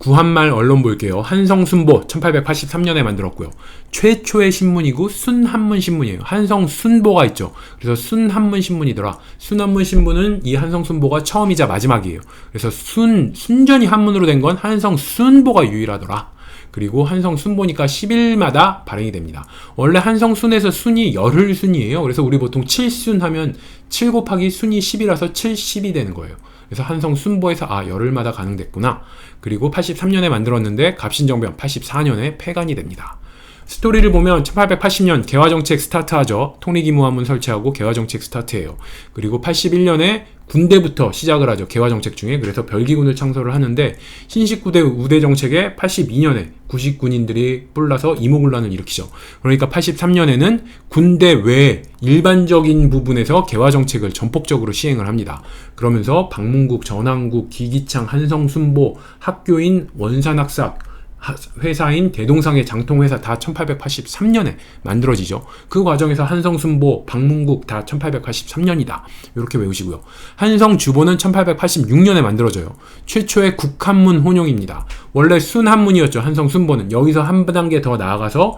구한말 언론 볼게요. 한성순보 1883년에 만들었고요. 최초의 신문이고 순한문 신문이에요. 한성순보가 있죠. 그래서 순한문 신문이더라. 순한문 신문은 이 한성순보가 처음이자 마지막이에요. 그래서 순전히 한문으로 된 건 한성순보가 유일하더라. 그리고 한성순보니까 10일마다 발행이 됩니다. 원래 한성순에서 순이 열흘순이에요. 그래서 우리 보통 7순 하면 7 곱하기 순이 10이라서 70이 되는 거예요. 그래서 한성순보에서 열흘마다 가능됐구나. 그리고 83년에 만들었는데 갑신정변 84년에 폐간이 됩니다. 스토리를 보면 1880년 개화정책 스타트하죠. 통리기무화문 설치하고 개화정책 스타트해요. 그리고 81년에 군대부터 시작을 하죠. 개화정책 중에. 그래서 별기군을 창설을 하는데 신식구대 우대 정책에 82년에 구식군인들이 뿔나서 이모군란을 일으키죠. 그러니까 83년에는 군대 외 일반적인 부분에서 개화정책을 전폭적으로 시행을 합니다. 그러면서 방문국, 전항국, 기기창, 한성순보, 학교인, 원산학사, 회사인 대동상의 장통회사 다 1883년에 만들어지죠. 그 과정에서 한성순보, 방문국 다 1883년이다. 이렇게 외우시고요. 한성주보는 1886년에 만들어져요. 최초의 국한문 혼용입니다. 원래 순한문이었죠. 한성순보는. 여기서 한 단계 더 나아가서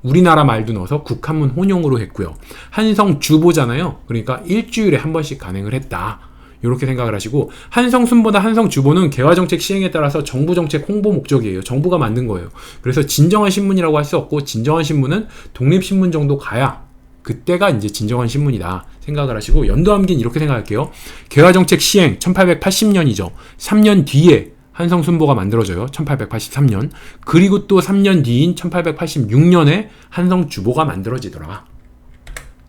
우리나라 말도 넣어서 국한문 혼용으로 했고요. 한성주보잖아요. 그러니까 일주일에 한 번씩 간행을 했다. 이렇게 생각을 하시고, 한성순보나 한성주보는 개화정책 시행에 따라서 정부정책 홍보 목적이에요. 정부가 만든 거예요. 그래서 진정한 신문이라고 할 수 없고, 진정한 신문은 독립신문 정도 가야 그때가 이제 진정한 신문이다 생각을 하시고, 연도암기는 이렇게 생각할게요. 개화정책 시행 1880년이죠. 3년 뒤에 한성순보가 만들어져요. 1883년. 그리고 또 3년 뒤인 1886년에 한성주보가 만들어지더라.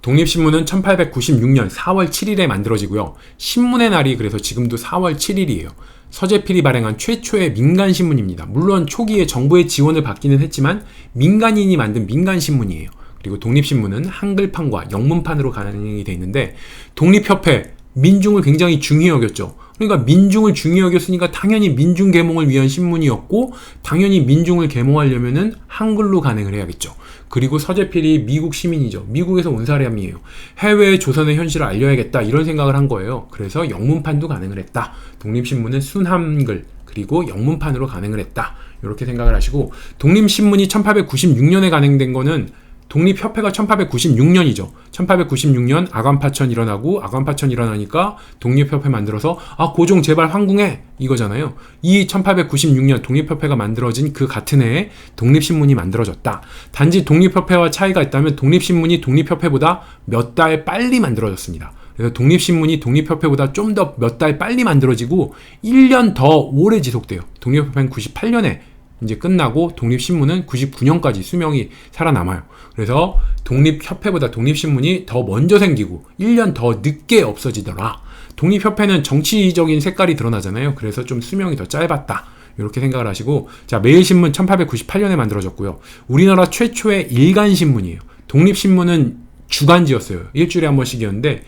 독립신문은 1896년 4월 7일에 만들어지고요. 신문의 날이 그래서 지금도 4월 7일이에요. 서재필이 발행한 최초의 민간신문입니다. 물론 초기에 정부의 지원을 받기는 했지만 민간인이 만든 민간신문이에요. 그리고 독립신문은 한글판과 영문판으로 간행이 되어 있는데, 독립협회, 민중을 굉장히 중히 여겼죠. 그러니까 민중을 중히 여겼으니까 당연히 민중 계몽을 위한 신문이었고, 당연히 민중을 계몽하려면은 한글로 간행을 해야겠죠. 그리고 서재필이 미국 시민이죠. 미국에서 온 사람이에요. 해외의 조선의 현실을 알려야겠다 이런 생각을 한 거예요. 그래서 영문판도 간행을 했다. 독립신문은 순한글 그리고 영문판으로 간행을 했다. 이렇게 생각을 하시고, 독립신문이 1896년에 간행된 거는 독립협회가 1896년이죠. 1896년 아관파천 일어나고, 아관파천 일어나니까 독립협회 만들어서 고종 제발 황궁해 이거잖아요. 이 1896년 독립협회가 만들어진 그 같은 해에 독립신문이 만들어졌다. 단지 독립협회와 차이가 있다면 독립신문이 독립협회보다 몇 달 빨리 만들어졌습니다. 그래서 독립신문이 독립협회보다 좀 더 몇 달 빨리 만들어지고 1년 더 오래 지속돼요. 독립협회는 98년에 이제 끝나고 독립신문은 99년까지 수명이 살아남아요. 그래서 독립협회보다 독립신문이 더 먼저 생기고 1년 더 늦게 없어지더라. 독립협회는 정치적인 색깔이 드러나잖아요. 그래서 좀 수명이 더 짧았다. 이렇게 생각을 하시고, 자, 매일신문 1898년에 만들어졌고요. 우리나라 최초의 일간신문이에요. 독립신문은 주간지였어요. 일주일에 한 번씩이었는데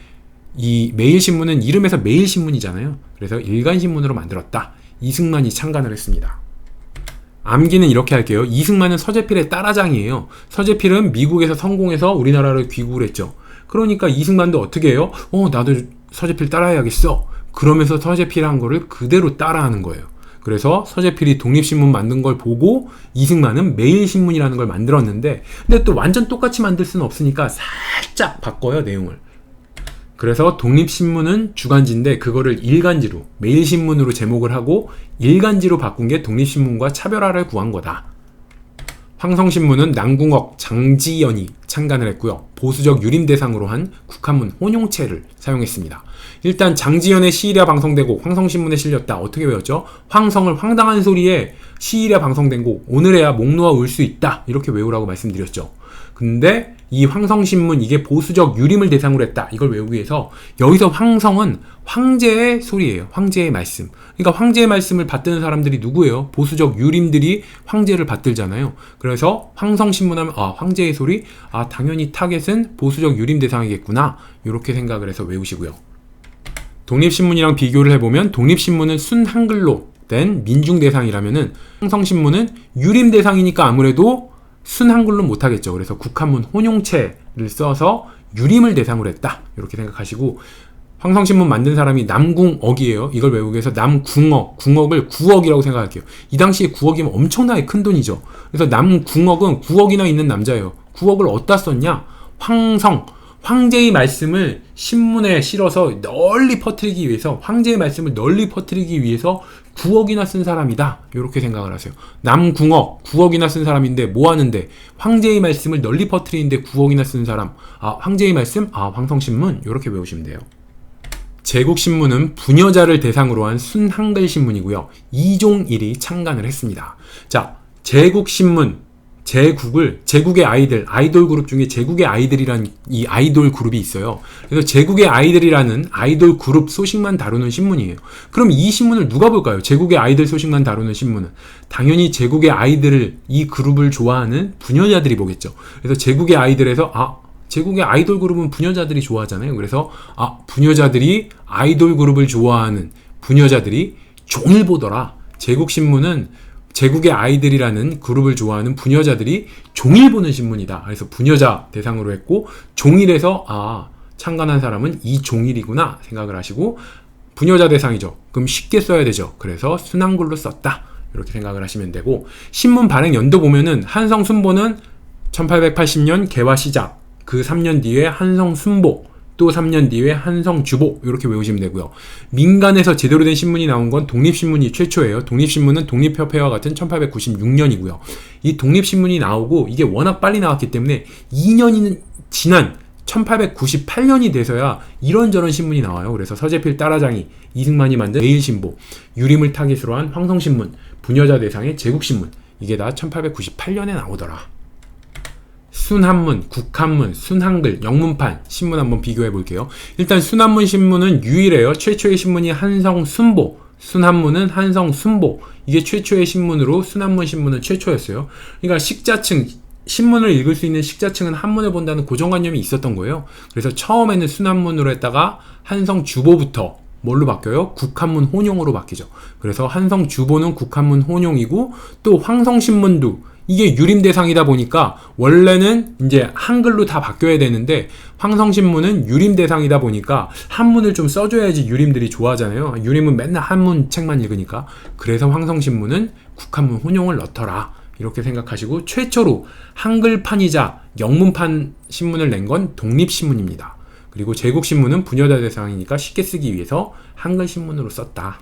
이 매일신문은 이름에서 매일신문이잖아요. 그래서 일간신문으로 만들었다. 이승만이 창간을 했습니다. 암기는 이렇게 할게요. 이승만은 서재필의 딸아장이에요. 서재필은 미국에서 성공해서 우리나라를 귀국을 했죠. 그러니까 이승만도 어떻게 해요? 나도 서재필 따라해야겠어. 그러면서 서재필 한 거를 그대로 따라하는 거예요. 그래서 서재필이 독립신문 만든 걸 보고 이승만은 매일신문이라는 걸 만들었는데, 근데 또 완전 똑같이 만들 수는 없으니까 살짝 바꿔요, 내용을. 그래서 독립신문은 주간지인데 그거를 일간지로, 매일신문으로 제목을 하고 일간지로 바꾼 게 독립신문과 차별화를 구한 거다. 황성신문은 남궁옥, 장지연이 창간을 했고요. 보수적 유림 대상으로 한 국한문 혼용체를 사용했습니다. 일단 장지연의 시일야 방송되고 황성신문에 실렸다. 어떻게 외웠죠? 황성을 황당한 소리에 시일야 방송된 곡, 오늘에야 목 놓아 울 수 있다. 이렇게 외우라고 말씀드렸죠. 근데 이 황성신문, 이게 보수적 유림을 대상으로 했다. 이걸 외우기 위해서 여기서 황성은 황제의 소리예요. 황제의 말씀. 그러니까 황제의 말씀을 받드는 사람들이 누구예요? 보수적 유림들이 황제를 받들잖아요. 그래서 황성신문 하면 황제의 소리? 당연히 타겟은 보수적 유림 대상이겠구나. 이렇게 생각을 해서 외우시고요. 독립신문이랑 비교를 해보면 독립신문은 순한글로 된 민중 대상이라면은 황성신문은 유림 대상이니까 아무래도 순한글로 못하겠죠. 그래서 국한문 혼용체를 써서 유림을 대상으로 했다. 이렇게 생각하시고, 황성신문 만든 사람이 남궁억이에요. 이걸 외우기 위해서 남궁억, 궁억을 9억이라고 생각할게요. 이 당시에 9억이면 엄청나게 큰 돈이죠. 그래서 남궁억은 9억이나 있는 남자예요. 9억을 어디다 썼냐? 황제의 말씀을 신문에 실어서 널리 퍼뜨리기 위해서, 황제의 말씀을 널리 퍼뜨리기 위해서 9억이나 쓴 사람이다. 이렇게 생각을 하세요. 남궁억, 9억이나 쓴 사람인데 뭐 하는데? 황제의 말씀을 널리 퍼뜨리는데 9억이나 쓴 사람. 황제의 말씀? 황성신문? 이렇게 외우시면 돼요. 제국신문은 부녀자를 대상으로 한 순한글 신문이고요. 이종일이 창간을 했습니다. 자, 제국신문, 제국의 아이돌 그룹 중에 제국의 아이들이라는 이 아이돌 그룹이 있어요. 그래서 제국의 아이들이라는 아이돌 그룹 소식만 다루는 신문이에요. 그럼 이 신문을 누가 볼까요? 제국의 아이들 소식만 다루는 신문은 당연히 제국의 아이들을, 이 그룹을 좋아하는 부녀자들이 보겠죠. 그래서 제국의 아이들에서 제국의 아이돌 그룹은 부녀자들이 좋아하잖아요. 그래서 부녀자들이 아이돌 그룹을 좋아하는 부녀자들이 종일 보더라. 제국신문은 제국의 아이들이라는 그룹을 좋아하는 부녀자들이 종일 보는 신문이다. 그래서 부녀자 대상으로 했고, 종일에서 창간한 사람은 이종일이구나 생각을 하시고, 부녀자 대상이죠. 그럼 쉽게 써야 되죠. 그래서 순한글로 썼다. 이렇게 생각을 하시면 되고, 신문 발행 연도 보면은 한성순보는 1880년 개화 시작, 그 3년 뒤에 한성순보, 또 3년 뒤에 한성주보, 이렇게 외우시면 되고요. 민간에서 제대로 된 신문이 나온 건 독립신문이 최초예요. 독립신문은 독립협회와 같은 1896년이고요. 이 독립신문이 나오고 이게 워낙 빨리 나왔기 때문에 2년이 지난 1898년이 돼서야 이런저런 신문이 나와요. 그래서 서재필 따라장이, 이승만이 만든 매일신보, 유림을 타깃으로 한 황성신문, 부녀자 대상의 제국신문, 이게 다 1898년에 나오더라. 순한문, 국한문, 순한글, 영문판 신문 한번 비교해 볼게요. 일단 순한문 신문은 유일해요. 최초의 신문이 한성순보, 순한문은 한성순보. 이게 최초의 신문으로 순한문 신문은 최초였어요. 그러니까 식자층, 신문을 읽을 수 있는 식자층은 한문을 본다는 고정관념이 있었던 거예요. 그래서 처음에는 순한문으로 했다가 한성주보부터 뭘로 바뀌어요? 국한문 혼용으로 바뀌죠. 그래서 한성주보는 국한문 혼용이고, 또 황성신문도 이게 유림 대상이다 보니까 원래는 이제 한글로 다 바뀌어야 되는데, 황성신문은 유림 대상이다 보니까 한문을 좀 써줘야지 유림들이 좋아하잖아요. 유림은 맨날 한문 책만 읽으니까. 그래서 황성신문은 국한문 혼용을 넣더라. 이렇게 생각하시고, 최초로 한글판이자 영문판 신문을 낸 건 독립신문입니다. 그리고 제국신문은 부녀자 대상이니까 쉽게 쓰기 위해서 한글신문으로 썼다.